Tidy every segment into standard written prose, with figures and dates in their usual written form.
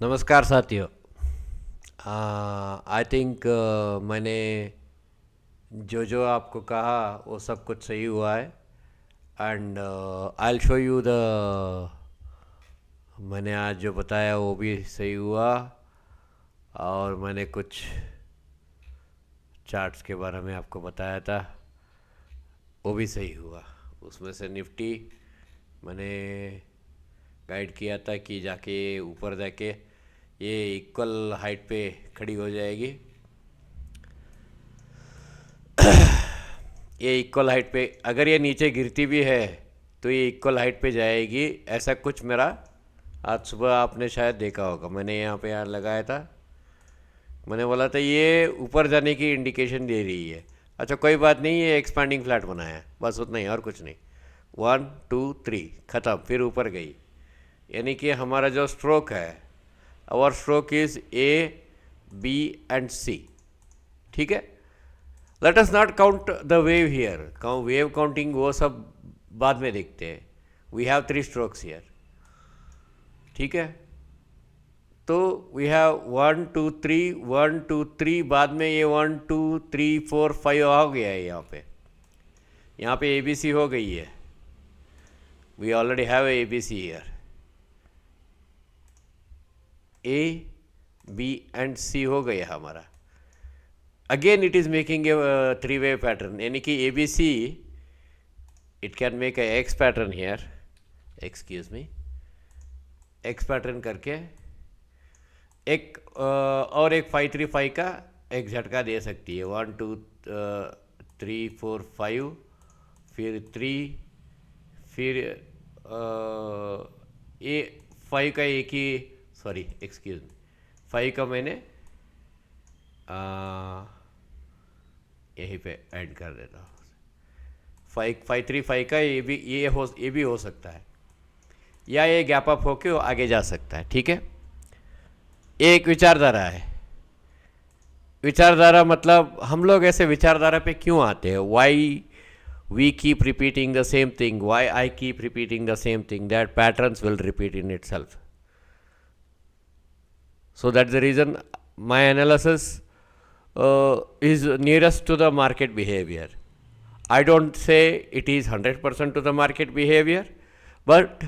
नमस्कार साथियों। I think मैंने जो जो आपको कहा वो सब कुछ सही हुआ है। And I will show you the मैंने आज जो बताया वो भी सही हुआ। और मैंने कुछ चार्ट्स के बारे में आपको बताया था, वो भी सही हुआ। उसमें से निफ्टी मैंने गाइड किया था कि जाके ऊपर जाके ये इक्वल हाइट पे खड़ी हो जाएगी। ये इक्वल हाइट पे अगर ये नीचे गिरती भी है तो ये इक्वल हाइट पे जाएगी, ऐसा कुछ मेरा आज सुबह आपने शायद देखा होगा। मैंने यहाँ पे यार लगाया था, मैंने बोला था ये ऊपर जाने की इंडिकेशन दे रही है। अच्छा कोई बात नहीं, ये एक्सपांडिंग फ्लैट बनाया है, बस उतना ही और कुछ नहीं। 1 2 3 ख़त्म, फिर ऊपर गई। यानी कि हमारा जो स्ट्रोक है, our stroke is A B and C। ठीक है, let us not count the wave here. Wave counting वो सब बाद में देखते हैं। We have 3 strokes here. ठीक है, तो वी हैव 1 2 3 1 2 3, बाद में ये 1 2 3 4 5 हो गया है। यहाँ पे ABC हो गई है। We already have ABC here. A B and C हो गया हमारा। Again it is making a 3 way pattern, यानी कि ABC it can make a X pattern here, excuse me, X pattern करके एक और एक 5 3 5 का एक झटका दे सकती है। 1 2 3 4 5, फिर 3, फिर ये 5 का एक ही, सॉरी एक्सक्यूज मी, 5 का मैंने यहीं पे ऐड कर देता हूँ। 5 5 3 5 का ये भी हो सकता है, या ये गैप अप होके वो आगे जा सकता है। ठीक है, ये एक विचारधारा है। विचारधारा मतलब हम लोग ऐसे विचारधारा पे क्यों आते हैं? Why we keep repeating the same thing, why I keep repeating the same thing, that patterns will repeat in itself. So that's the reason my analysis is nearest to the market behavior. I don't say it is 100% to the market behavior, but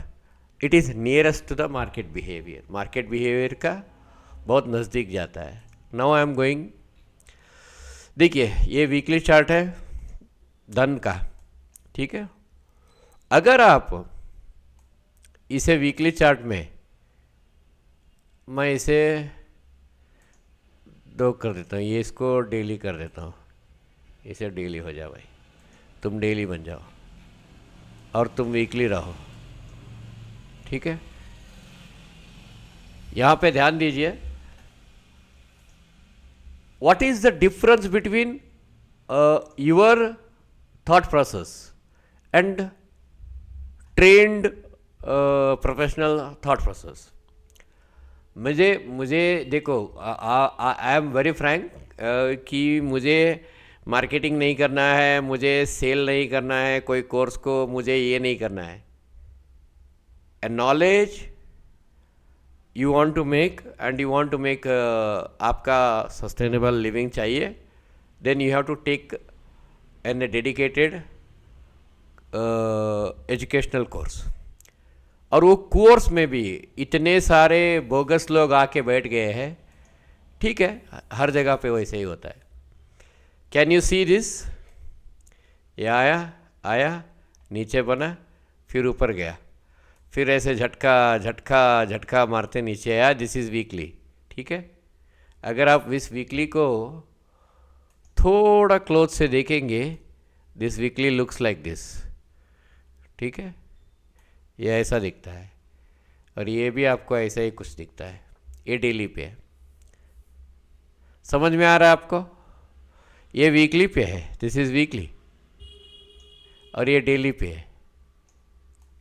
it is nearest to the market behavior. Market behavior का बहुत नज़दीक जाता है। Now I am going, देखिए ये weekly chart है धन का। ठीक है, अगर आप इसे वीकली चार्ट में, मैं इसे 2 कर देता हूँ, ये इसको डेली कर देता हूँ। इसे डेली हो जाओ भाई, तुम डेली बन जाओ और तुम वीकली रहो। ठीक है, यहाँ पे ध्यान दीजिए, what is the difference between your thought process and trend professional thought process. मुझे मुझे देखो, आई एम वेरी फ्रैंक कि मुझे मार्केटिंग नहीं करना है, मुझे सेल नहीं करना है, कोई कोर्स को मुझे ये नहीं करना है। A knowledge you want to make and you want to make, आपका सस्टेनेबल लिविंग चाहिए, then you have to take an dedicated educational course. और वो कोर्स में भी इतने सारे बोगस लोग आके बैठ गए हैं। ठीक है, हर जगह पे वैसे ही होता है। Can you see this? ये आया आया, नीचे बना, फिर ऊपर गया, फिर ऐसे झटका झटका झटका मारते नीचे आया। This is weekly. ठीक है, अगर आप इस वीकली को थोड़ा क्लोज से देखेंगे, this weekly looks like this. ठीक है, ये ऐसा दिखता है, और ये भी आपको ऐसा ही कुछ दिखता है। ये डेली पे है, समझ में आ रहा है आपको? ये वीकली पे है, दिस इज़ वीकली, और ये डेली पे है,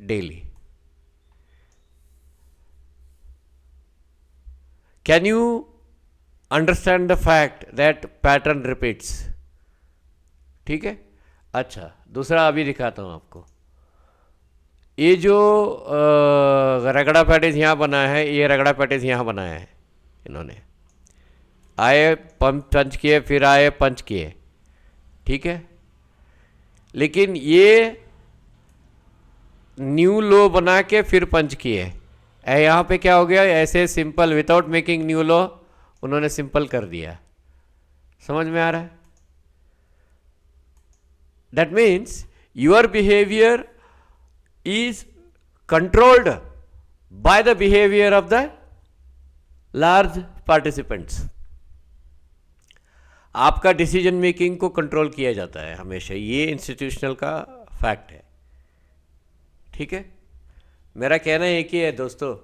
daily. Can you understand the fact that pattern repeats? ठीक है, अच्छा दूसरा अभी दिखाता हूँ आपको। ये जो रगड़ा पैटिस यहाँ बना है, ये रगड़ा पैटिस यहाँ बनाया है इन्होंने। आए पंच किए, फिर आए पंच किए, ठीक है। लेकिन ये न्यू लो बना के फिर पंच किए। यहाँ पे क्या हो गया, ऐसे सिंपल विदाउट मेकिंग न्यू लो उन्होंने सिंपल कर दिया। समझ में आ रहा है? That means your behaviour is controlled by the behavior of the large participants. आपका डिसीजन मेकिंग को कंट्रोल किया जाता है हमेशा, ये इंस्टीट्यूशनल का फैक्ट है, ठीक है। मेरा कहना एक ही है दोस्तों,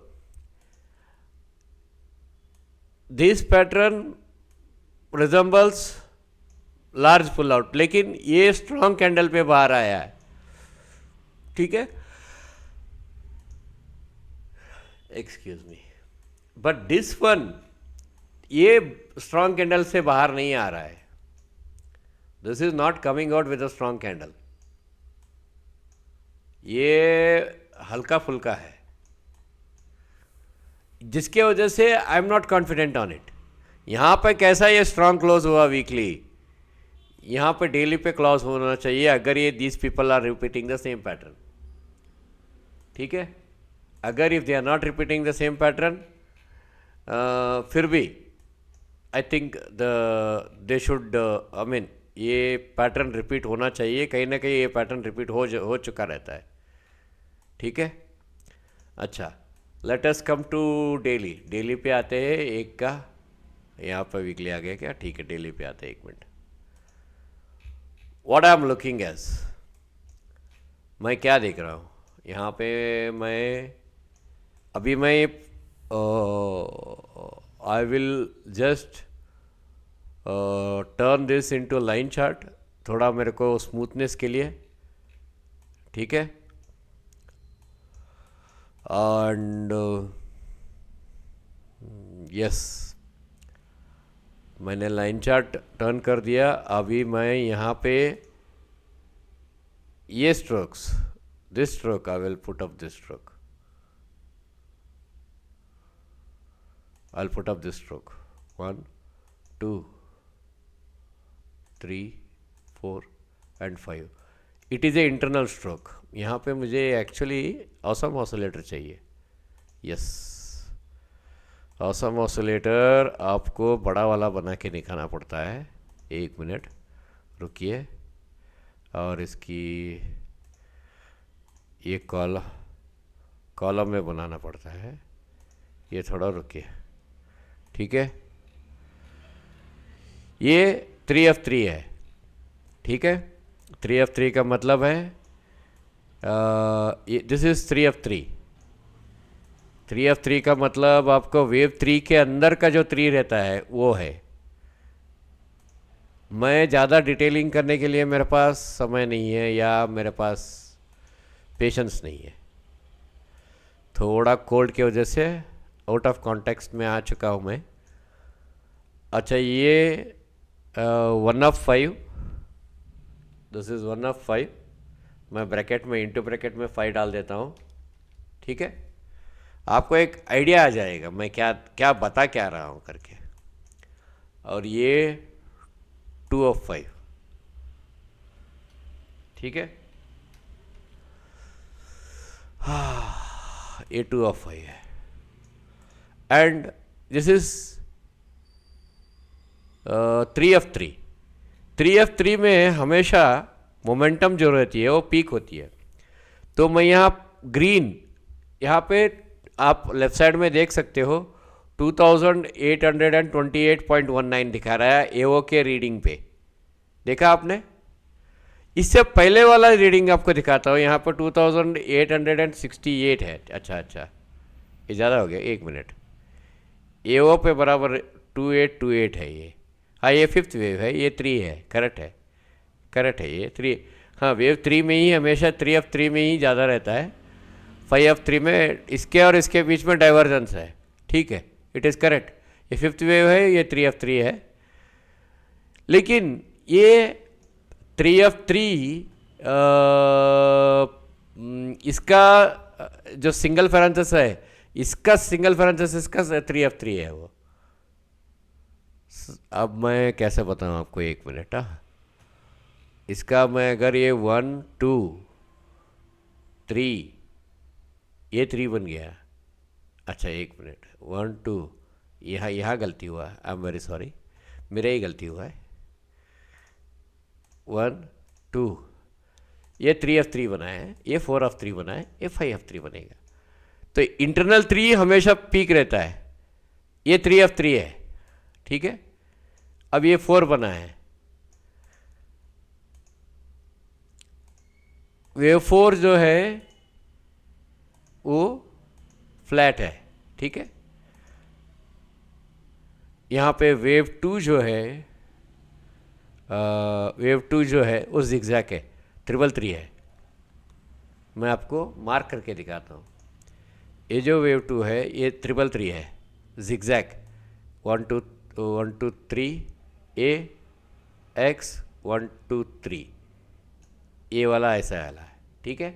this pattern resembles large pull out, लेकिन ये स्ट्रॉन्ग कैंडल पे बाहर आया है, ठीक है। Excuse me, but this one ये स्ट्रॉन्ग कैंडल से बाहर नहीं आ रहा है। This is not coming out with a strong candle, ये हल्का फुल्का है, जिसके वजह से I am not confident on it. यहाँ पे कैसा ये स्ट्रॉन्ग क्लोज हुआ वीकली, यहाँ पे डेली पे क्लोज होना चाहिए अगर ये these people are repeating the same pattern, ठीक है। अगर if they are not repeating the same pattern, फिर भी I think they should, I mean ये पैटर्न रिपीट होना चाहिए, कहीं ना कहीं ये पैटर्न रिपीट हो चुका रहता है, ठीक है। अच्छा, let us come to daily. Daily पे आते हैं एक का, यहाँ पर वीकली आ गया क्या, ठीक है। डेली पे आते हैं, एक minute. What I am looking as, मैं क्या देख रहा हूँ यहाँ पे, अभी मैं I will just turn this into line chart, थोड़ा मेरे को स्मूथनेस के लिए, ठीक है। एंड यस, मैंने लाइन चार्ट टर्न कर दिया। अभी मैं यहाँ पे ये strokes, this stroke I will put up this stroke, I'll put up this stroke, 1 2 3 4 and 5. It is a internal stroke. यहाँ पे मुझे एक्चुअली ऑसम ऑसिलेटर चाहिए। यस, ऑसम ऑसिलेटर आपको बड़ा वाला बना के दिखाना पड़ता है। एक मिनट रुकिए, और इसकी ये कॉलम में बनाना पड़ता है, ये थोड़ा रुकिए, ठीक है। ये 3F3 है, ठीक है। 3F3 का मतलब है दिस इज 3F3। 3F3 का मतलब आपको वेव 3 के अंदर का जो 3 रहता है वो है। मैं ज़्यादा डिटेलिंग करने के लिए मेरे पास समय नहीं है, या मेरे पास पेशेंस नहीं है, थोड़ा कोल्ड की वजह से आउट ऑफ कॉन्टेक्स्ट में आ चुका हूँ मैं। अच्छा, ये 1/5, दिस इज़ 1/5, मैं ब्रैकेट में, इंटू ब्रैकेट में 5 डाल देता हूँ, ठीक है। आपको एक आइडिया आ जाएगा मैं क्या बता क्या रहा हूँ करके। और ये 2/5, ठीक है। ये 2/5 है, and this is 3F3। 3F3 में हमेशा मोमेंटम जो रहती है वो पीक होती है। तो मैं यहाँ ग्रीन, यहाँ पे आप लेफ्ट साइड में देख सकते हो 2828.19 दिखा रहा है एओ के रीडिंग पे, देखा आपने। इससे पहले वाला रीडिंग आपको दिखाता हूँ, यहाँ पर 2868 है। अच्छा, ये ज़्यादा हो गया, एक मिनट। एओ पे बराबर 2828 है ये। हाँ, ये 5th वेव है, ये 3 है, करेक्ट है ये 3। हाँ, वेव 3 में ही हमेशा 3F3 में ही ज़्यादा रहता है, 5F3 में इसके और इसके बीच में डाइवर्जेंस है, ठीक है। इट इज़ करेक्ट, ये 5th वेव है, ये 3F3 है। लेकिन ये 3F3 इसका जो सिंगल फेरेंथेसिस है, इसका सिंगल फेरेंथेसिस का 3f3 है वो। अब मैं कैसे बताऊँ आपको, 1 मिनट। इसका मैं अगर ये 1 2 3, ये 3 बन गया। अच्छा 1 मिनट, 1 2, यहाँ यहाँ गलती हुआ है, आई एम वेरी सॉरी, मेरा ही गलती हुआ है। 1 2, ये 3f3 बना है, ये 4f3 बना है, ये 5f3 बनेगा। तो इंटरनल 3 हमेशा पीक रहता है, ये 3f3 है, ठीक है। अब ये 4 बना है, वेव 4 जो है वो फ्लैट है, ठीक है। यहाँ पे वेव 2 जो है, वेव 2 जो है वो जिगजैग है, 333 है। मैं आपको मार्क करके दिखाता हूँ। ये जो वेव 2 है ये 333 है, जिगजैग 1 2 1 2 3 ए एक्स 1 2 3, ये वाला ऐसा वाला है, ठीक है।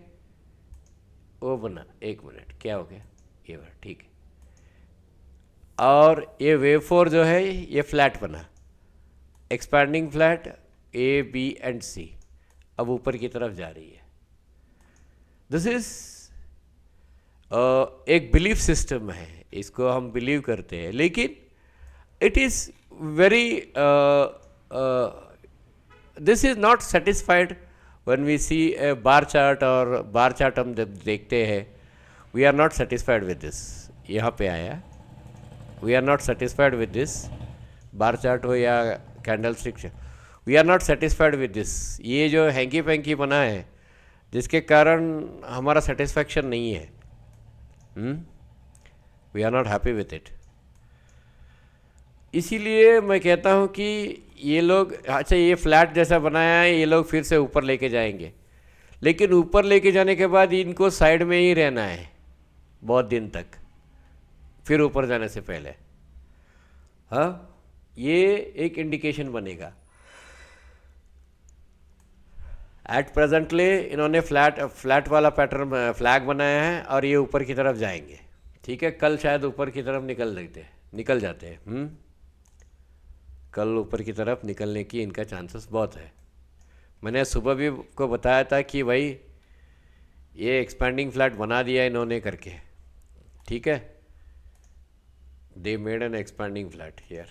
वो बना, 1 मिनट, क्या हो गया, ये वाला, ठीक है। और ये वेव 4 जो है ये फ्लैट बना, expanding flat, A B and C, अब ऊपर की तरफ जा रही है। दिस इज एक बिलीफ सिस्टम है, इसको हम बिलीव करते हैं, लेकिन it is very, this is not satisfied when we see a bar chart, और बार चार्ट हम जब देखते हैं, we are not satisfied with this. यहाँ पे आया, we are not satisfied with this, bar chart हो या candle stick, we are not satisfied with this. ये जो हैंकी पैंकी बना है, जिसके कारण हमारा सेटिस्फैक्शन नहीं है, we are not happy with it. इसीलिए मैं कहता हूँ कि ये लोग, अच्छा ये फ्लैट जैसा बनाया है, ये लोग फिर से ऊपर लेके जाएंगे, लेकिन ऊपर लेके जाने के बाद इनको साइड में ही रहना है बहुत दिन तक, फिर ऊपर जाने से पहले। हाँ, ये एक इंडिकेशन बनेगा। एट प्रेजेंटली इन्होंने फ्लैट वाला पैटर्न फ्लैग बनाया है, और ये ऊपर की तरफ जाएंगे, ठीक है। कल शायद ऊपर की तरफ निकल जाते हैं, कल ऊपर की तरफ निकलने की इनका चांसेस बहुत है। मैंने सुबह भी को बताया था कि भाई ये एक्सपैंडिंग फ्लैट बना दिया इन्होंने करके, ठीक है। They made an expanding flat here,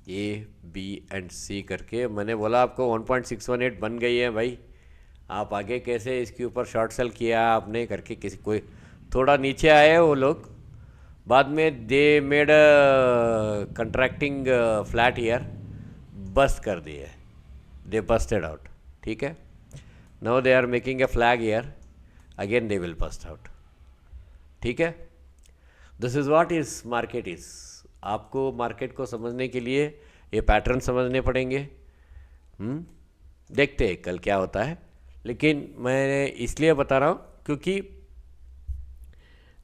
A B and C करके। मैंने बोला आपको 1.618 बन गई है भाई, आप आगे कैसे इसके ऊपर शॉर्ट सेल किया आपने करके, किसी कोई थोड़ा नीचे आए वो लोग, बाद में they made contracting flat year, bust कर दिए, दे बस्टेड आउट, ठीक है। Now they are making a flag year, again they will bust out, ठीक है। This is what is market is. आपको मार्केट को समझने के लिए ये पैटर्न समझने पड़ेंगे। देखते हैं कल क्या होता है, लेकिन मैं इसलिए बता रहा हूँ क्योंकि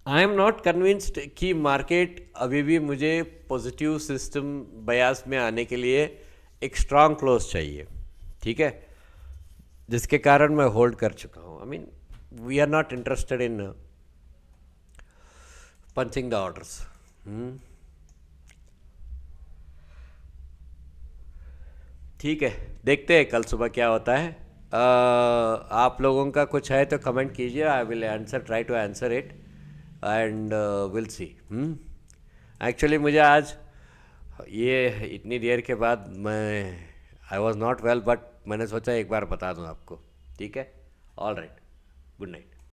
आई एम नॉट कन्विंस्ड कि मार्केट अभी भी मुझे पॉजिटिव सिस्टम बयास में आने के लिए एक स्ट्रांग क्लोज चाहिए, ठीक है, जिसके कारण मैं होल्ड कर चुका हूँ। I mean we are not interested in punching the orders. ठीक है, देखते हैं कल सुबह क्या होता है। आप लोगों का कुछ है तो कमेंट कीजिए, I will answer, try to answer it, and will see. Actually मुझे आज ये इतनी देर के बाद, मैं I was not well, but मैंने सोचा एक बार बता दूं आपको, ठीक है। All right, good night.